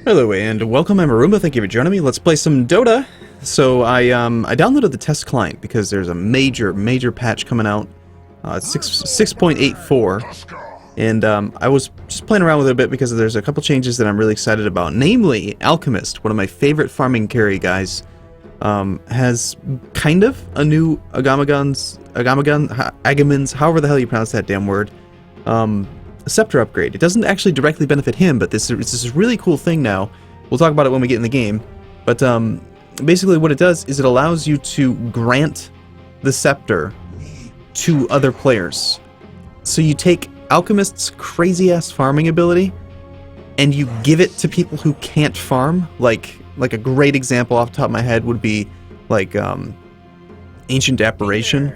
Hello and welcome, I'm Arumba, thank you for joining me. Let's play some Dota. So I downloaded the test client because there's a major patch coming out, 6.84, and I was just playing around with it a bit because there's a couple changes that I'm really excited about. Namely, Alchemist, one of my favorite farming carry guys, has kind of a new Agamemnon's, however the hell you pronounce that damn word, Scepter upgrade. It doesn't actually directly benefit him, but this is a really cool thing now. We'll talk about it when we get in the game. But basically what it does is it allows you to grant the Scepter to other players. So you take Alchemist's crazy-ass farming ability and you give it to people who can't farm. Like a great example off the top of my head would be like Ancient Apparition.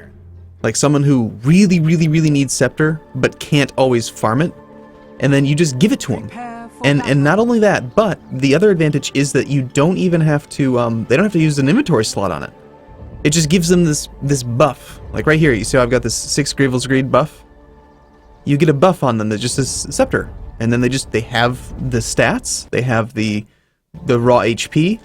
Like someone who really needs Scepter, but can't always farm it, and then you just give it to them. And not only that, but the other advantage is that you don't even have to, they don't have to use an inventory slot on it. It just gives them this buff. Like right here, you see how I've got this 6 Gravel's Greed buff? You get a buff on them that just says Scepter, and then they have the stats, they have the raw HP,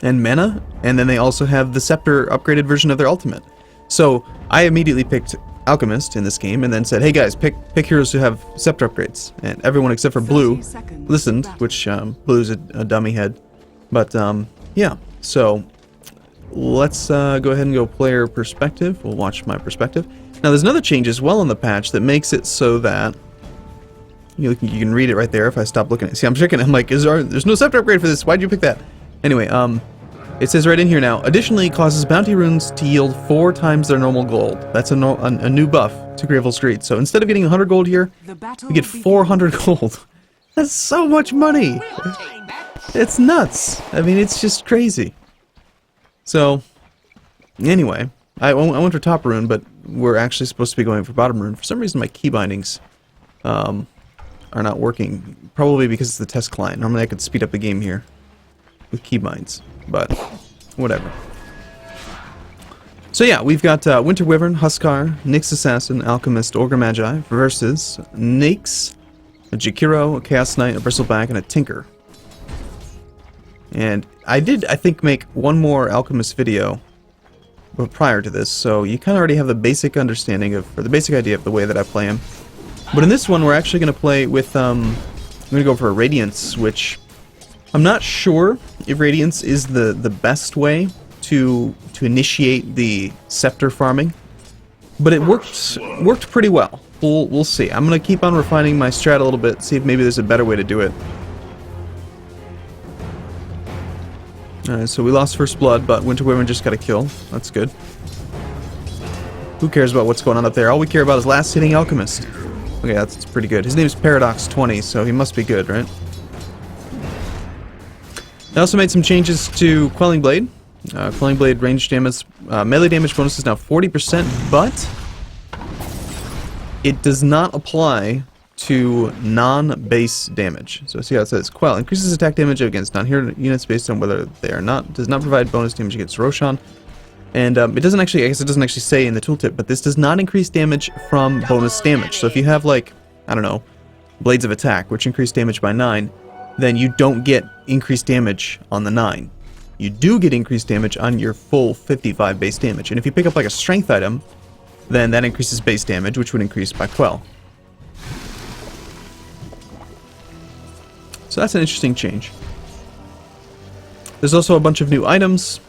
and mana, and then they also have the Scepter upgraded version of their ultimate. So I immediately picked Alchemist in this game and then said, hey guys, pick heroes who have Scepter upgrades. And everyone except for Blue listened, which Blue's a dummy head. But yeah, so let's go ahead and go player perspective. We'll watch my perspective. Now there's another change as well in the patch that makes it so that you can read it right there if I stop looking at it. See, I'm checking, I'm like, there's no Scepter upgrade for this, why'd you pick that? Anyway, it says right in here now, additionally causes bounty runes to yield 4 times their normal gold. That's a new buff to Gravel's Greed. So instead of getting 100 gold here, we get 400 gold. That's so much money. It's nuts. I mean, it's just crazy. So, anyway, I went for top rune, but we're actually supposed to be going for bottom rune. For some reason, my key bindings are not working. Probably because it's the test client. Normally I could speed up the game here with keybinds, but whatever. So yeah, we've got Winter Wyvern, Huskar, Nyx Assassin, Alchemist, Ogre Magi versus Nyx, a Jakiro, a Chaos Knight, a Bristleback, and a Tinker. And I did, I think, make one more Alchemist video prior to this, so you kind of already have the basic understanding of, or the basic idea of the way that I play him. But in this one, we're actually going to play with, I'm going to go for a Radiance, which I'm not sure if Radiance is the best way to initiate the Scepter farming, but it worked pretty well. We'll see. I'm gonna keep on refining my strat a little bit, see if maybe there's a better way to do it. Alright, so we lost first blood, but Winter Wyvern just got a kill. That's good. Who cares about what's going on up there? All we care about is last hitting Alchemist. Okay, that's pretty good. His name is Paradox20, so he must be good, right? I also made some changes to Quelling Blade. Quelling Blade range damage, melee damage bonus is now 40%, but it does not apply to non-base damage. So see how it says Quell increases attack damage against non-hero units based on whether they are not, does not provide bonus damage against Roshan. And it doesn't actually, I guess it doesn't actually say in the tooltip, but this does not increase damage from bonus damage. So if you have, like, I don't know, Blades of Attack, which increase damage by 9, then you don't get increased damage on the 9. You do get increased damage on your full 55 base damage. And if you pick up like a strength item, then that increases base damage, which would increase by Quell. So that's an interesting change. There's also a bunch of new items.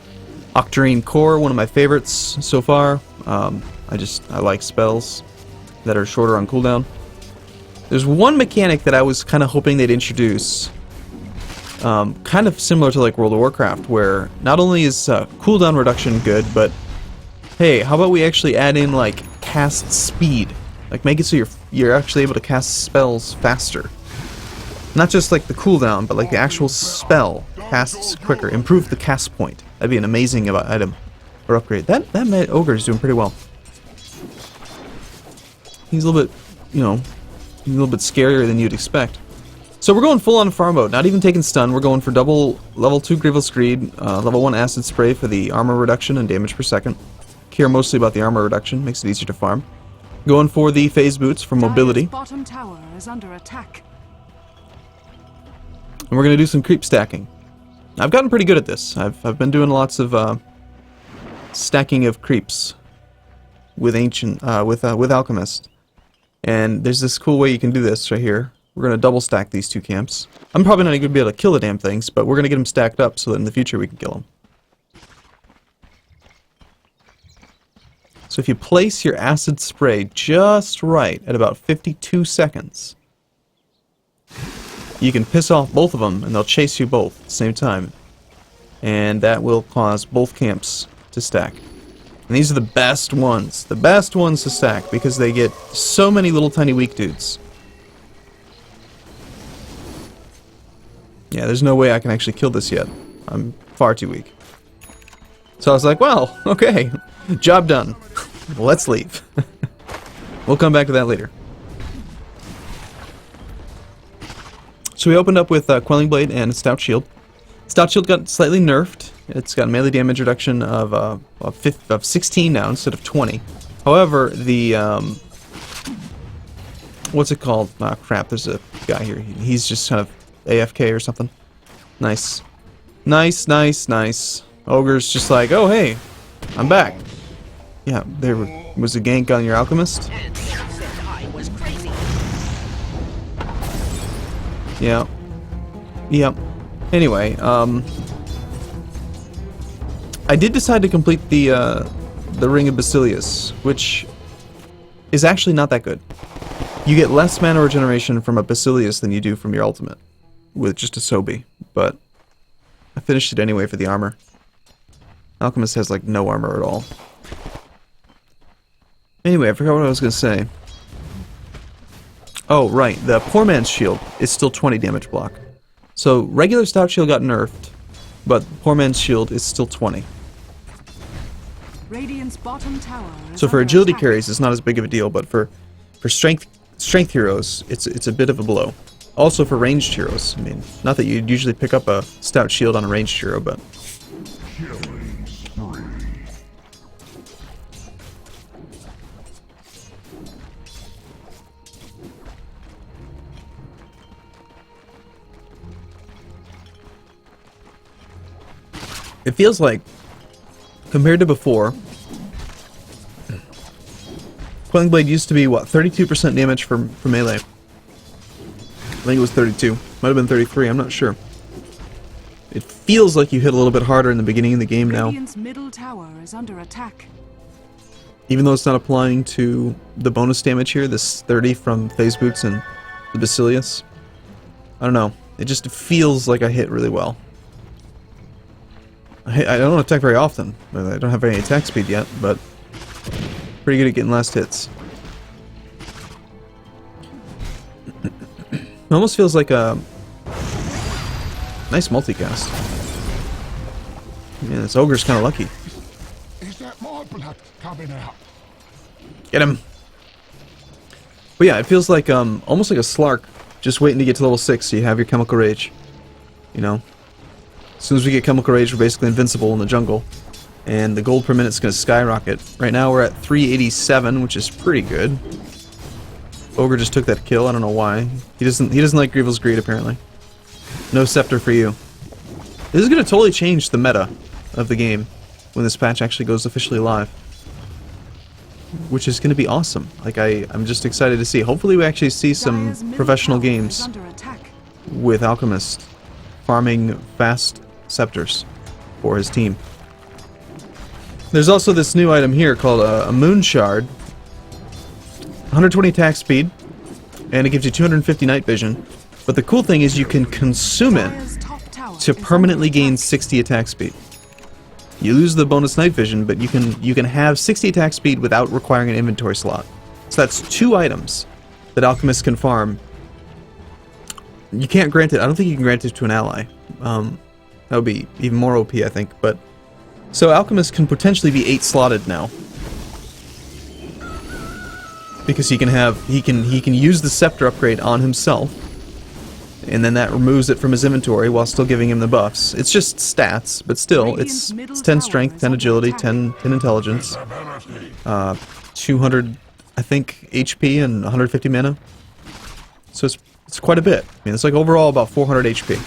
Octarine Core, one of my favorites so far. I like spells that are shorter on cooldown. There's one mechanic that I was kind of hoping they'd introduce, kind of similar to like World of Warcraft, where not only is cooldown reduction good, but hey, how about we actually add in like cast speed, like make it so you're actually able to cast spells faster. Not just like the cooldown, but like the actual spell casts quicker. Improve the cast point. That'd be an amazing item or upgrade. That ogre is doing pretty well. He's a little bit, you know, a little bit scarier than you'd expect. So we're going full on farm mode, not even taking stun. We're going for double level 2 Gravel's Greed, level 1 Acid Spray for the armor reduction and damage per second. Care mostly about the armor reduction, makes it easier to farm. Going for the phase boots for mobility. Bottom tower is under attack. And we're going to do some creep stacking. I've gotten pretty good at this. I've been doing lots of stacking of creeps with Alchemist. And there's this cool way you can do this right here. We're going to double stack these two camps. I'm probably not going to be able to kill the damn things, but we're going to get them stacked up so that in the future we can kill them. So if you place your acid spray just right at about 52 seconds, you can piss off both of them and they'll chase you both at the same time. And that will cause both camps to stack. And these are the best ones to stack because they get so many little tiny weak dudes. Yeah, there's no way I can actually kill this yet. I'm far too weak. So I was like, well, okay, job done. Let's leave. We'll come back to that later. So we opened up with Quelling Blade and Stout Shield. Stout Shield got slightly nerfed. It's got melee damage reduction of 16 now instead of 20. However, the what's it called? Ah, crap. There's a guy here. He's just kind of AFK or something. Nice. Nice, nice, nice. Ogre's just like, oh, hey, I'm back. Yeah, there was a gank on your Alchemist. Yeah. Yep. Anyway, I did decide to complete the Ring of Basilius, which is actually not that good. You get less mana regeneration from a Basilius than you do from your ultimate, with just a Sobi, but I finished it anyway for the armor. Alchemist has, like, no armor at all. Anyway, I forgot what I was going to say. Oh, right, the Poor Man's Shield is still 20 damage block. So, regular Stout Shield got nerfed, but Poor Man's Shield is still 20. Radiant's bottom tower So for agility carries, it's not as big of a deal, but for strength heroes, it's a bit of a blow. Also for ranged heroes, I mean, not that you'd usually pick up a Stout Shield on a ranged hero, but... It feels like, compared to before, Quelling Blade used to be, what, 32% damage for melee. I think it was 32. Might have been 33, I'm not sure. It feels like you hit a little bit harder in the beginning of the game now. Radiant's middle tower is under attack. Even though it's not applying to the bonus damage here, this 30 from Phase Boots and the Basilius. I don't know. It just feels like I hit really well. I don't attack very often. I don't have any attack speed yet, but pretty good at getting last hits. It almost feels like a nice multicast. Yeah, this ogre's kind of lucky. Is that my blood coming out? Get him! But yeah, it feels like almost like a Slark, just waiting to get to level 6 so you have your Chemical Rage. You know? As soon as we get Chemical Rage, we're basically invincible in the jungle. And the gold per minute's going to skyrocket. Right now we're at 387, which is pretty good. Ogre just took that kill, I don't know why. He doesn't like Grievel's Greed, apparently. No Scepter for you. This is going to totally change the meta of the game when this patch actually goes officially live. Which is going to be awesome. Like, I'm just excited to see. Hopefully we actually see some professional games with Alchemist farming fast Scepters for his team. There's also this new item here called a Moon Shard. 120 attack speed, and it gives you 250 night vision. But the cool thing is you can consume it to permanently gain 60 attack speed. You lose the bonus night vision, but you can have 60 attack speed without requiring an inventory slot. So that's 2 items that Alchemist can farm. You can't grant it. I don't think you can grant it to an ally. That would be even more OP, I think. But so Alchemist can potentially be 8 slotted now, because he can use the Scepter upgrade on himself, and then that removes it from his inventory while still giving him the buffs. It's just stats, but still, it's 10 strength, 10 agility, 10 intelligence, 200, I think, HP and 150 mana. So it's It's quite a bit. I mean, it's like overall about 400 HP.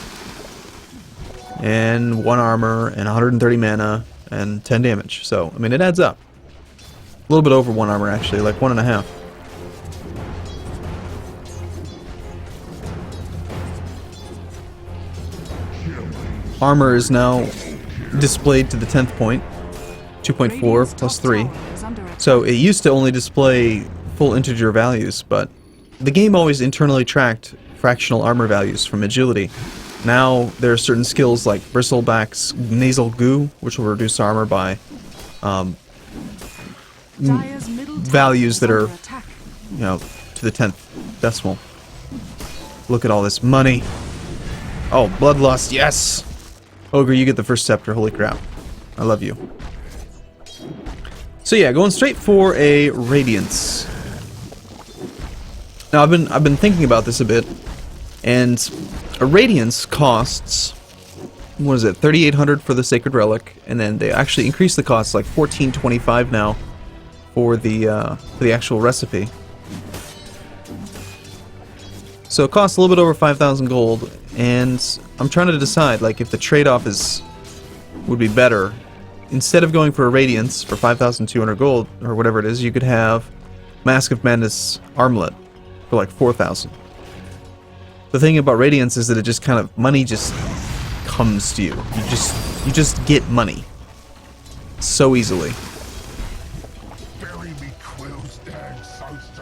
And 1 armor, and 130 mana, and 10 damage. So, I mean, it adds up. A little bit over 1 armor, actually, like 1.5. Armor is now displayed to the 10th point. 2.4 plus 3. So it used to only display full integer values, but the game always internally tracked fractional armor values from agility. Now there are certain skills like Bristleback's Nasal Goo, which will reduce armor by values that are, you know, to the 10th decimal. Look at all this money. Oh, Bloodlust, yes! Ogre, you get the first scepter, holy crap. I love you. So yeah, going straight for a Radiance. Now I've been thinking about this a bit, and a Radiance costs, what is it, 3,800 for the Sacred Relic, and then they actually increase the cost like 1,425 now for the actual recipe. So it costs a little bit over 5,000 gold, and I'm trying to decide like if the trade-off would be better. Instead of going for a Radiance for 5,200 gold, or whatever it is, you could have Mask of Madness Armlet for like 4,000. The thing about Radiance is that it just kind of, money just comes to you. You just get money so easily.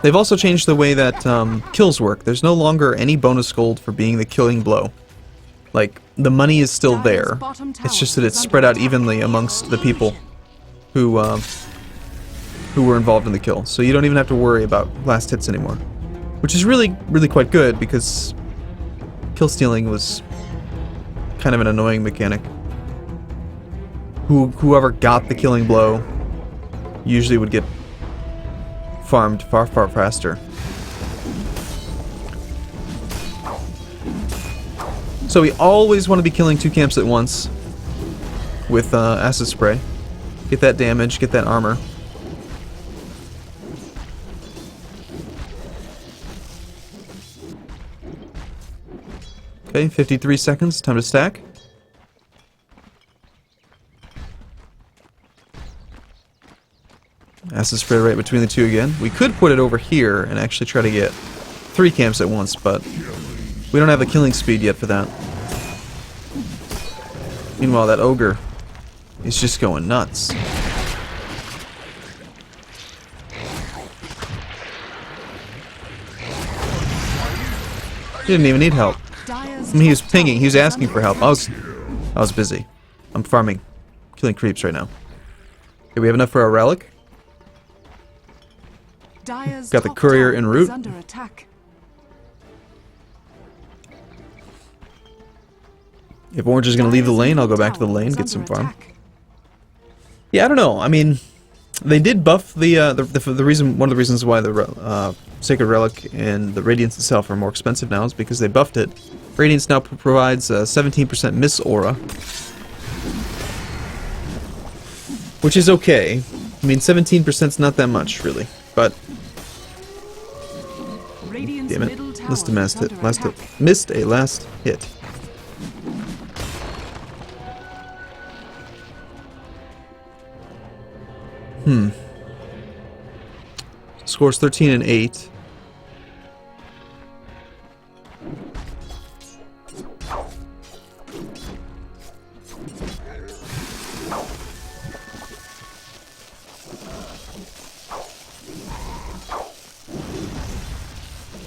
They've also changed the way that kills work. There's no longer any bonus gold for being the killing blow. Like, the money is still there. It's just that it's spread out evenly amongst the people who were involved in the kill. So you don't even have to worry about last hits anymore. Which is really, really quite good, because kill stealing was kind of an annoying mechanic. Whoever got the killing blow usually would get farmed far, far faster. So we always want to be killing 2 camps at once with acid spray. Get that damage, get that armor. Okay, 53 seconds, time to stack. Acid spray right between the 2 again. We could put it over here and actually try to get 3 camps at once, but we don't have the killing speed yet for that. Meanwhile, that ogre is just going nuts. He didn't even need help. I mean, he was pinging. He was asking for help. I was busy. I'm farming, killing creeps right now. Okay, we have enough for our relic. Got the courier en route. If Orange is going to leave the lane, I'll go back to the lane, get some farm. Yeah, I don't know. I mean, they did buff the reason. One of the reasons why the Sacred Relic and the Radiance itself are more expensive now is because they buffed it. Radiance now provides 17% miss aura, which is okay. I mean, 17% is not that much, really, but damn it, missed a last hit. Scores 13 and 8.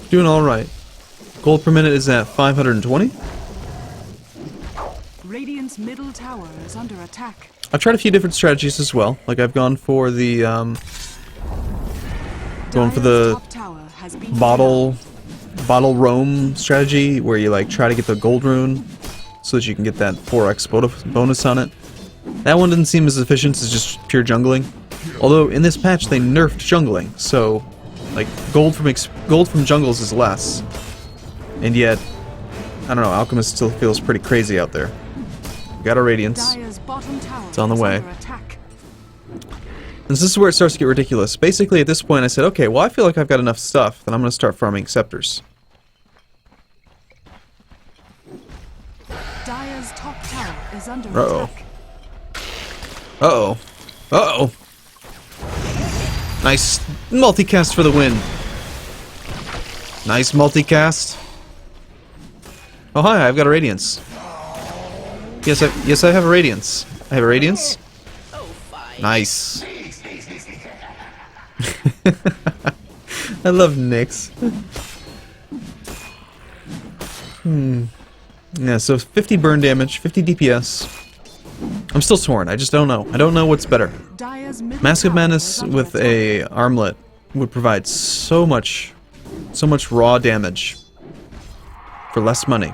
Doing all right. Gold per minute is at 520. Radiant's middle tower is under attack. I've tried a few different strategies as well. Like I've gone for the bottle roam strategy, where you like try to get the gold rune so that you can get that 4x bonus on it. That one didn't seem as efficient as just pure jungling. Although in this patch they nerfed jungling, so like gold from jungles is less. And yet, I don't know, Alchemist still feels pretty crazy out there. We got a Radiance. It's on the way. And this is where it starts to get ridiculous. Basically, at this point, I said, okay, well, I feel like I've got enough stuff, then I'm going to start farming Scepters. Dire's top tower is under Uh-oh. attack. Uh-oh. Uh-oh. Nice multicast for the win. Nice multicast. Oh, hi, I've got a Radiance. Yes, I have a Radiance. I have a Radiance. Nice. I love Nyx. Yeah, so 50 burn damage, 50 DPS. I'm still torn. I just don't know. I don't know what's better. Dire's middle Mask of tower Madness is under with attack. a armlet would provide so much raw damage for less money.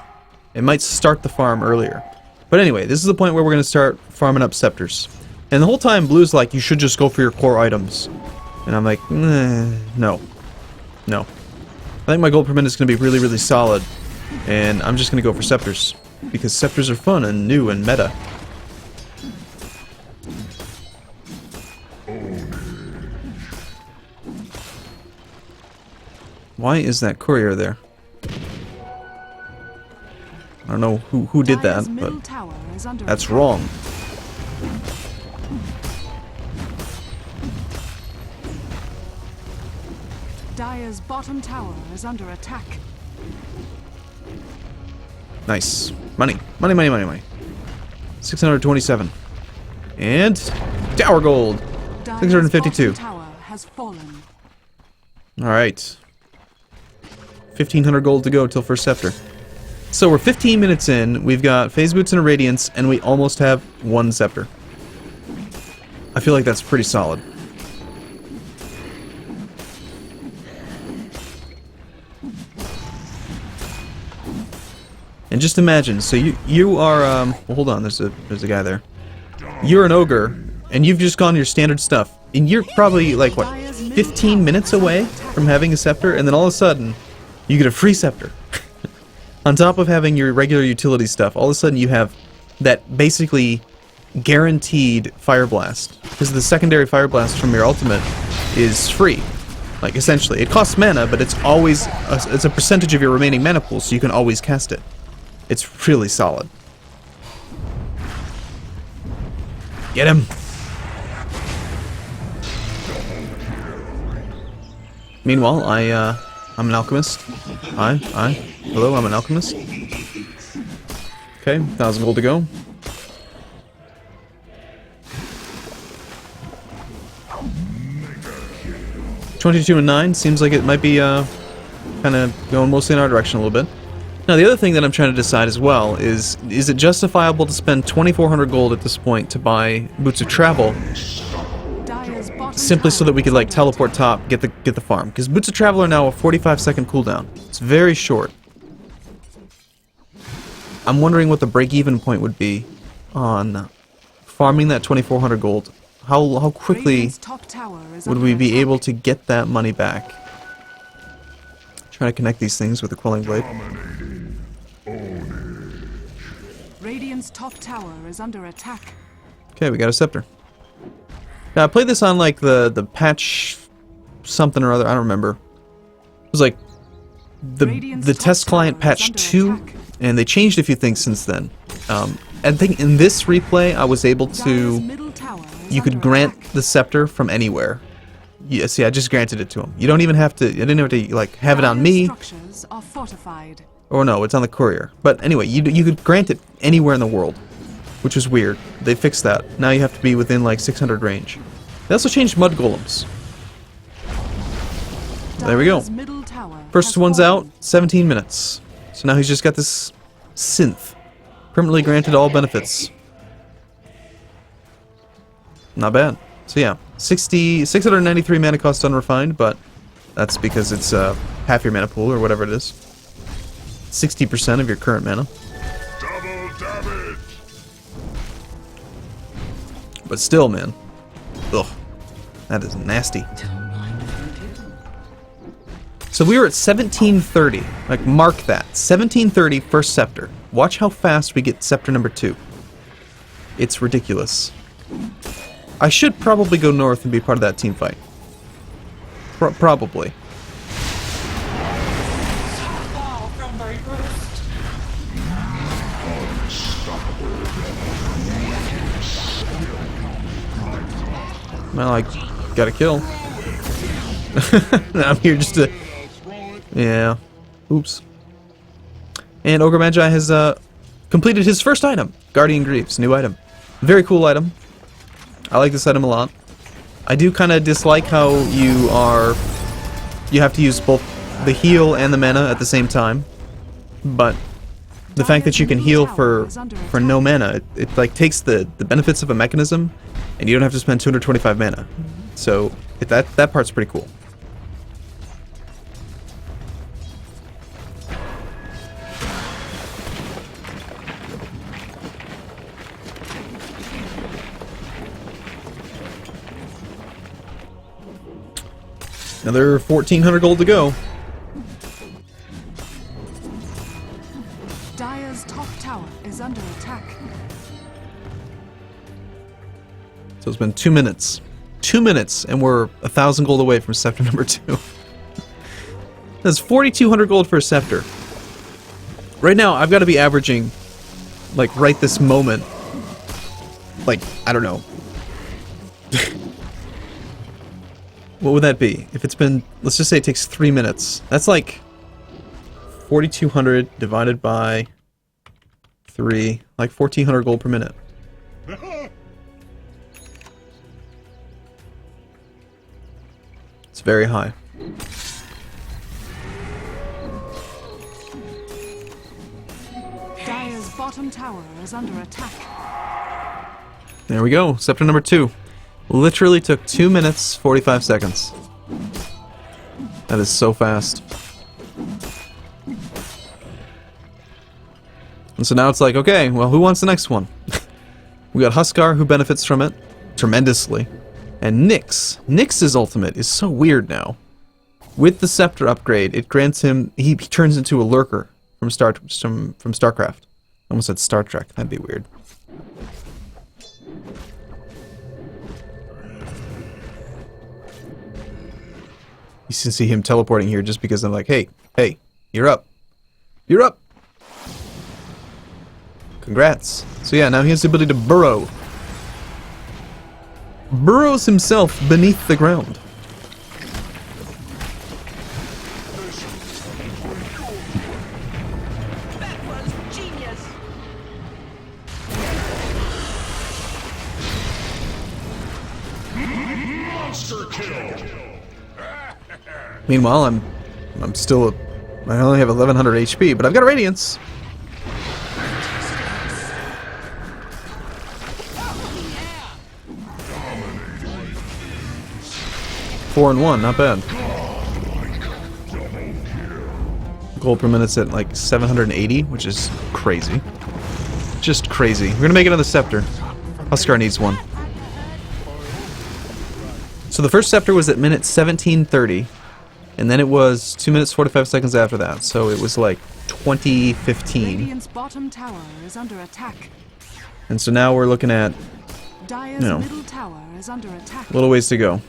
It might start the farm earlier. But anyway, this is the point where we're going to start farming up scepters. And the whole time, Blue's like, you should just go for your core items. And I'm like, no. No. I think my gold per minute is going to be really, really solid. And I'm just going to go for scepters. Because scepters are fun and new and meta. Why is that courier there? I don't know who did that, Dire's but middle tower is under that's attack. wrong. Dire's bottom tower is under attack. Nice. Money. Money, money, money, money. 627. And tower gold. Dire's 652. bottom tower has fallen. Alright. 1500 gold to go till first scepter. So we're 15 minutes in, we've got phase boots and a radiance, and we almost have one scepter. I feel like that's pretty solid. And just imagine, so you are well, hold on, there's a guy there. You're an ogre, and you've just gone your standard stuff, and you're probably like what, 15 minutes away from having a scepter, and then all of a sudden you get a free scepter. On top of having your regular utility stuff, all of a sudden you have that basically guaranteed Fire Blast, because the secondary Fire Blast from your ultimate is free. Like, essentially, it costs mana, but it's always it's a percentage of your remaining mana pool, so you can always cast it. It's really solid. Get him! Meanwhile, I'm an alchemist. Hi. Hello, I'm an alchemist. Okay, 1,000 gold to go. $22 and 9 seems like it might be kind of going mostly in our direction a little bit. Now, the other thing that I'm trying to decide as well is it justifiable to spend 2,400 gold at this point to buy Boots of Travel, Dire's bottom simply so tower that we could is like under teleport attack. top, get the farm? Because Boots of Travel are now a 45-second cooldown. It's very short. I'm wondering what the break-even point would be on farming that 2,400 gold. How quickly Radiant's top tower is would under we be attack. able to get that money back? Trying to connect these things with the Quelling Blade. Radiant's top tower is under attack. Okay, we got a scepter. Now I played this on like the patch something or other, I don't remember. It was like the Radiant's top test client tower is patch under 2, attack. and they changed a few things since then. I think in this replay I was able Dire's to, middle tower is you could under grant attack. the scepter from anywhere. Yeah, see, I just granted it to him. You don't even have to, I didn't have to like have it on Dire's me. structures are fortified. Or no, it's on the courier. But anyway, you could grant it anywhere in the world, which was weird. They fixed that. Now you have to be within like 600 range. They also changed mud golems. There we go. Dire's middle tower First has one's out, fallen. 17 minutes. So now he's just got this synth. Permanently granted all benefits. Not bad. So yeah, 693 mana cost unrefined, but that's because it's half your mana pool or whatever it is. 60% of your current mana. Double damage! But still, man. Ugh. That is nasty. So we were at 1730. Like, mark that. 1730, first Scepter. Watch how fast we get Scepter number 2. It's ridiculous. I should probably go north and be part of that team fight. Probably. Well, I got a kill. I'm here just to... Yeah. Oops. And Ogre Magi has completed his first item. Guardian Greaves, new item. Very cool item. I like this item a lot. I do kind of dislike how you have to use both the heal and the mana at the same time. But the fact that you can heal for no mana, it like takes the benefits of a mechanism, and you don't have to spend 225 mana. So that part's pretty cool. Another 1,400 gold to go. Dire's top tower is under attack. So it's been 2 minutes. 2 minutes, and we're 1,000 gold away from Scepter number 2. That's 4,200 gold for a Scepter. Right now, I've got to be averaging, like, right this moment, like, I don't know. What would that be? If it's been, let's just say it takes 3 minutes. That's like 4,200 divided by 3, like 1,400 gold per minute. It's very high. Dire's bottom tower is under attack. There we go, Scepter number 2. Literally took 2 minutes, 45 seconds. That is so fast. And so now it's like, okay, well, who wants the next one? We got Huskar, who benefits from it tremendously. And Nyx. Nyx's ultimate is so weird now. With the Scepter upgrade, it grants him... He turns into a lurker from StarCraft. I almost said Star Trek. That'd be weird. You can see him teleporting here just because I'm like, hey, you're up. You're up! Congrats. So yeah, now he has the ability to burrow. Burrows himself beneath the ground. That was genius. Monster kill. Meanwhile, I'm still I only have 1100 HP, but I've got a Radiance. Four and 1, not bad. Gold per minute's at like 780, which is crazy. Just crazy. We're gonna make another Scepter. Huskar needs one. So the first Scepter was at minute 1730, and then it was 2 minutes 45 seconds after that. So it was like 2015. Radiant's bottom tower is under attack. And so now we're looking at Dire's middle tower is under attack. a little ways to go.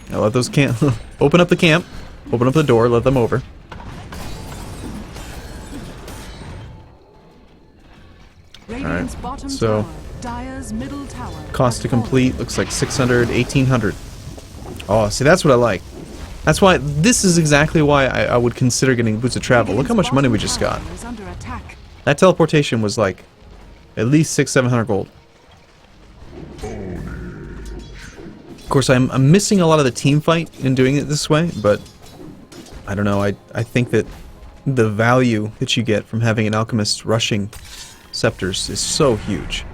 Now let those camp open up the camp, open up the door, let them over. Radiant's bottom so tower, Dire's middle tower. cost to complete looks like 600, 1800. Oh, see, that's what I like. That's why this is exactly why I would consider getting Boots of Travel. Look how much money we just got. Is under attack. That teleportation was like at least 600-700 gold. Of course, I'm missing a lot of the team fight in doing it this way, but I don't know. I think that the value that you get from having an Alchemist rushing Scepters is so huge.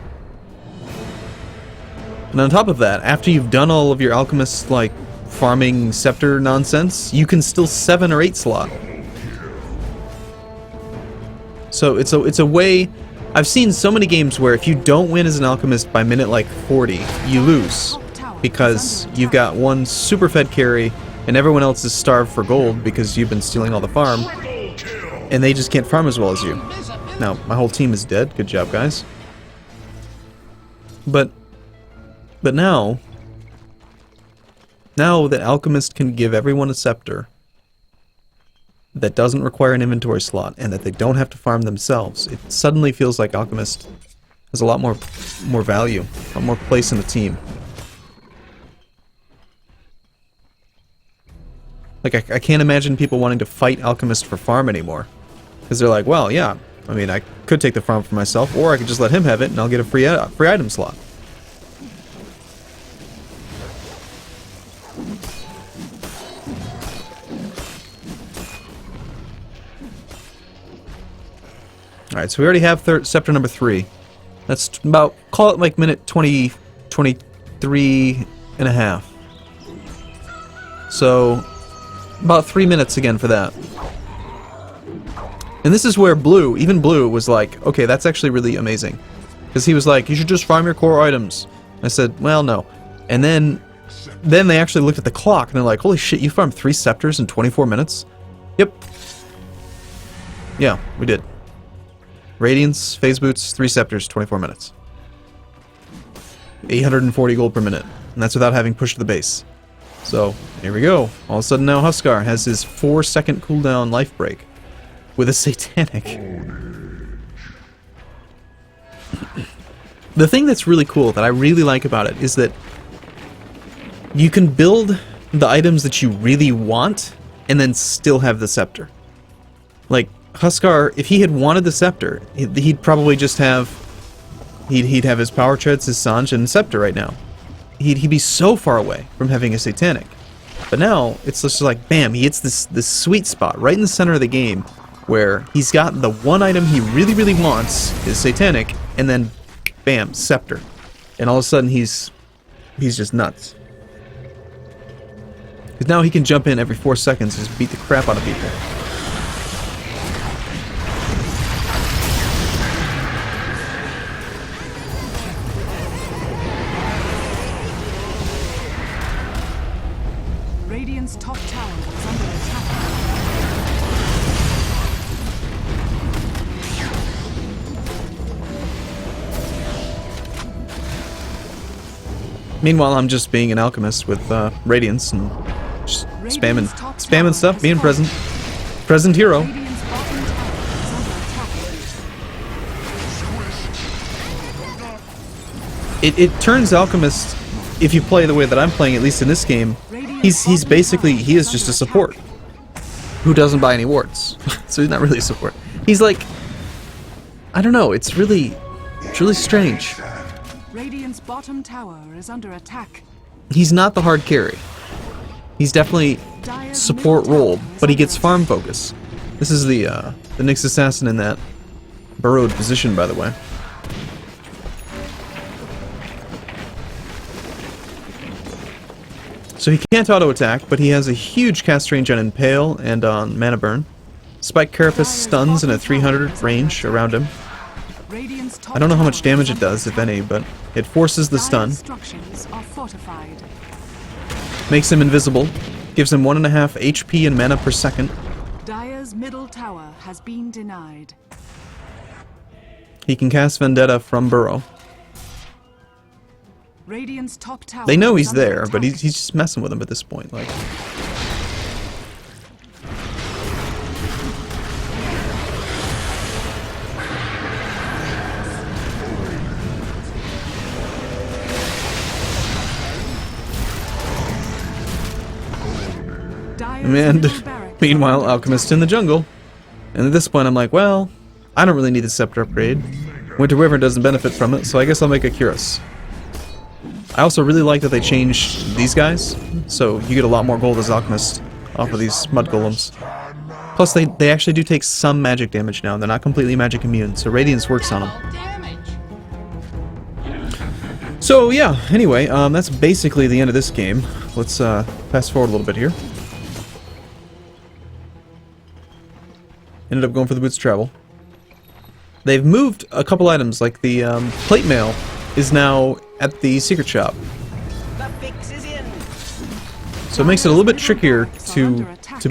And on top of that, after you've done all of your Alchemist like farming Scepter nonsense, you can still 7 or 8 slot. So it's a way. I've seen so many games where if you don't win as an Alchemist by minute like 40, you lose. Because you've got one super fed carry and everyone else is starved for gold because you've been stealing all the farm, and they just can't farm as well as you. Now, my whole team is dead. Good job, guys. But now that Alchemist can give everyone a Scepter, that doesn't require an inventory slot and that they don't have to farm themselves, it suddenly feels like Alchemist has a lot more value, a lot more place in the team. Like, I can't imagine people wanting to fight Alchemist for farm anymore. Because they're like, well, yeah, I mean, I could take the farm for myself, or I could just let him have it and I'll get a free item slot. Alright, so we already have Scepter number 3. That's about, call it like minute 20, 23 and a half. So, about 3 minutes again for that. And this is where Blue, even Blue, was like, okay, that's actually really amazing. Because he was like, you should just farm your core items. I said, well, no. And then they actually looked at the clock and they're like, holy shit, you farmed 3 Scepters in 24 minutes? Yep. Yeah, we did. Radiance, Phase Boots, 3 Scepters, 24 minutes. 840 gold per minute. And that's without having pushed the base. So, here we go. All of a sudden now Huskar has his 4-second cooldown life break. With a Satanic. The thing that's really cool, that I really like about it, is that you can build the items that you really want, and then still have the Scepter. Like, Huskar, if he had wanted the Scepter, he'd probably just have... He'd have his Power Treads, his Sanj, and Scepter right now. He'd be so far away from having a Satanic. But now, it's just like, bam, he hits this sweet spot right in the center of the game, where he's got the one item he really, really wants, is Satanic, and then, bam, Scepter. And all of a sudden, he's just nuts. Because now he can jump in every 4 seconds and just beat the crap out of people. Radiant's top tower is under attack. Meanwhile, I'm just being an alchemist with Radiance and just spamming stuff, being present. Present hero. Radiant's bottom tower is under attack. It turns Alchemist, if you play the way that I'm playing, at least in this game, he's basically, he is just a support who doesn't buy any wards. So he's not really a support. He's like, I don't know, it's really strange. Radiant's bottom tower is under attack. He's not the hard carry. He's definitely support role, but he gets farm focus. This is the Nyx assassin in that burrowed position, by the way. So he can't auto-attack, but he has a huge cast range on Impale and on Mana Burn. Spike Carapace stuns in a 300 range around him. I don't know how much damage it does, if any, but it forces the stun. Makes him invisible. Gives him 1.5 HP and mana per second. Dire's middle tower has been denied. He can cast Vendetta from Burrow. Radiant's top tower. They know he's there, but he's just messing with him at this point. Like, and meanwhile, Alchemist in the jungle. And at this point, I'm like, well, I don't really need the Scepter upgrade. Winter Wyvern doesn't benefit from it, so I guess I'll make a Cuirass. I also really like that they changed these guys, so you get a lot more gold as Alchemist off of these Mud Golems. Plus, they actually do take some magic damage now. They're not completely magic immune, so Radiance works on them. So, yeah, anyway, that's basically the end of this game. Let's fast forward a little bit here. Ended up going for the Boots of Travel. They've moved a couple items, like the plate mail is now at the secret shop. So it makes it a little bit trickier to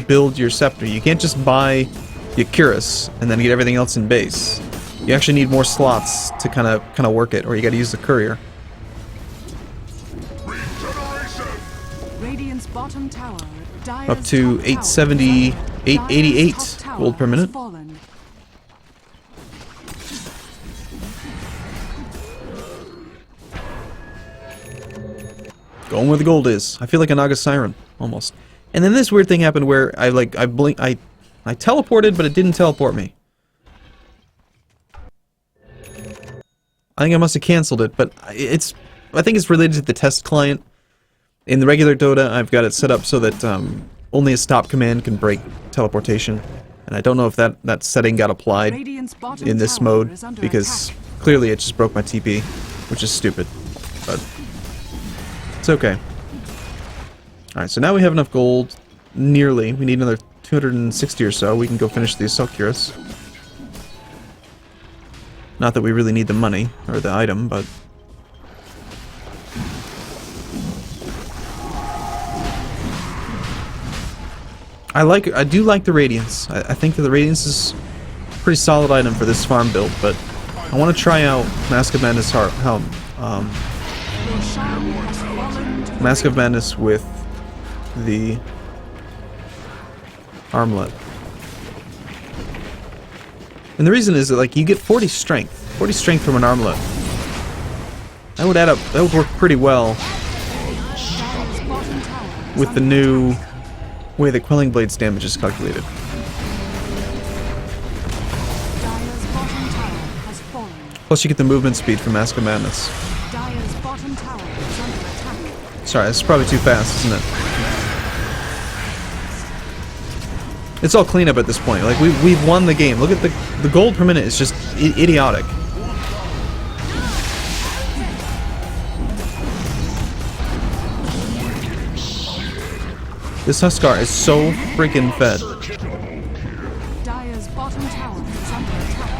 build your Scepter. You can't just buy your Cuirass and then get everything else in base. You actually need more slots to kind of work it, or you got to use the courier. Radiant's bottom tower. Up to 870 888 Dire's top tower gold per has minute. fallen. Going where the gold is. I feel like a Naga Siren, almost. And then this weird thing happened where I teleported, but it didn't teleport me. I think I must have canceled it, but I think it's related to the test client. In the regular Dota, I've got it set up so that only a stop command can break teleportation. And I don't know if that setting got applied Radiant's bottom in this tower mode, is under because attack. clearly it just broke my TP, which is stupid. But it's okay. Alright, so now we have enough gold. Nearly. We need another 260 or so. We can go finish these Selkiras. Not that we really need the money, or the item, but... I do like the Radiance. I think that the Radiance is a pretty solid item for this farm build, but I want to try out Mask of Madness Helm. Mask of Madness with the armlet. And the reason is that, like, you get 40 strength. 40 strength from an armlet. That would add up. That would work pretty well with the new way that Quelling Blade's damage is calculated. Dire's bottom tower has fallen. Plus you get the movement speed from Mask of Madness. Dire's bottom tower is under attack. Sorry, this is probably too fast, isn't it? It's all cleanup at this point. Like, we've won the game. Look at the gold per minute is just idiotic. This Huskar is so freaking fed. Dire's bottom tower is under attack.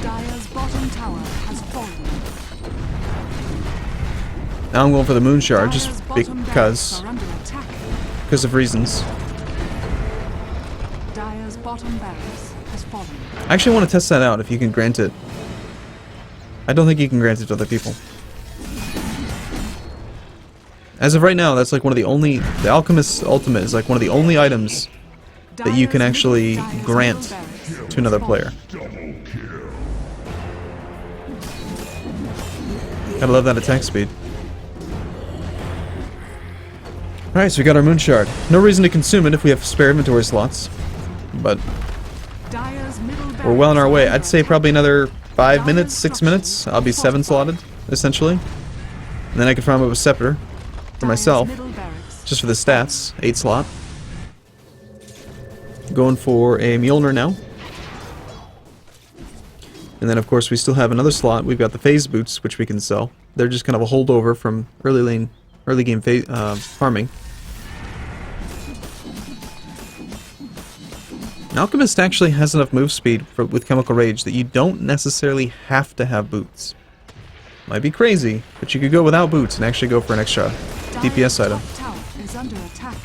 Dire's bottom tower has fallen. Now I'm going for the Moon Shard Dire's just bottom because barracks are under attack. of reasons. Dire's bottom barracks has fallen. I actually want to test that out if you can grant it. I don't think you can grant it to other people. As of right now, that's like one of the only... The Alchemist Ultimate is like one of the only items that you can actually grant to another player. Gotta love that attack speed. Alright, so we got our Moon Shard. No reason to consume it if we have spare inventory slots. But we're well on our way. I'd say probably another 5 minutes, 6 minutes. I'll be 7 slotted, essentially. And then I can farm up a Scepter for myself, just for the stats. 8 slot. Going for a Mjolnir now. And then of course we still have another slot. We've got the phase boots, which we can sell. They're just kind of a holdover from early game farming. Alchemist actually has enough move speed with Chemical Rage that you don't necessarily have to have boots. Might be crazy, but you could go without boots and actually go for an extra DPS item. Tower is under attack.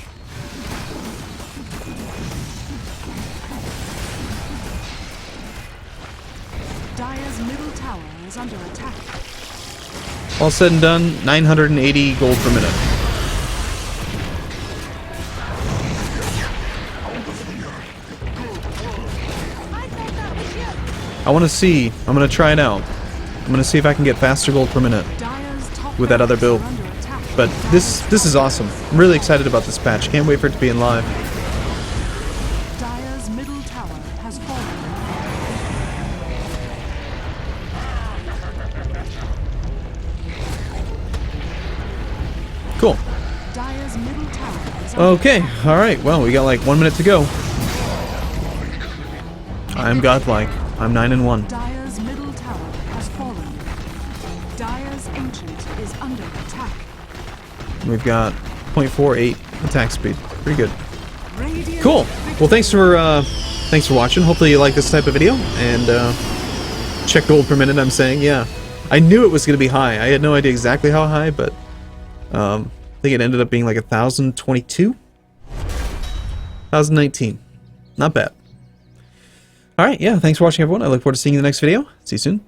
Dire's middle tower is under attack. All said and done, 980 gold per minute. I want to see. I'm going to try it out. I'm going to see if I can get faster gold per minute with that other build. But this is awesome. I'm really excited about this patch. Can't wait for it to be in live. Dire's middle tower has fallen. Cool. Dire's middle tower is under Okay, alright. Well, we got like 1 minute to go. I'm godlike. I'm 9-1. Dire's middle tower has fallen. Dire's ancient is under attack. We've got 0.48 attack speed. Pretty good. Radiant Cool. Well, thanks for watching. Hopefully you like this type of video. And check gold per minute, I'm saying. Yeah. I knew it was going to be high. I had no idea exactly how high, but I think it ended up being like 1,022? 1,019. Not bad. Alright, yeah, thanks for watching, everyone. I look forward to seeing you in the next video. See you soon.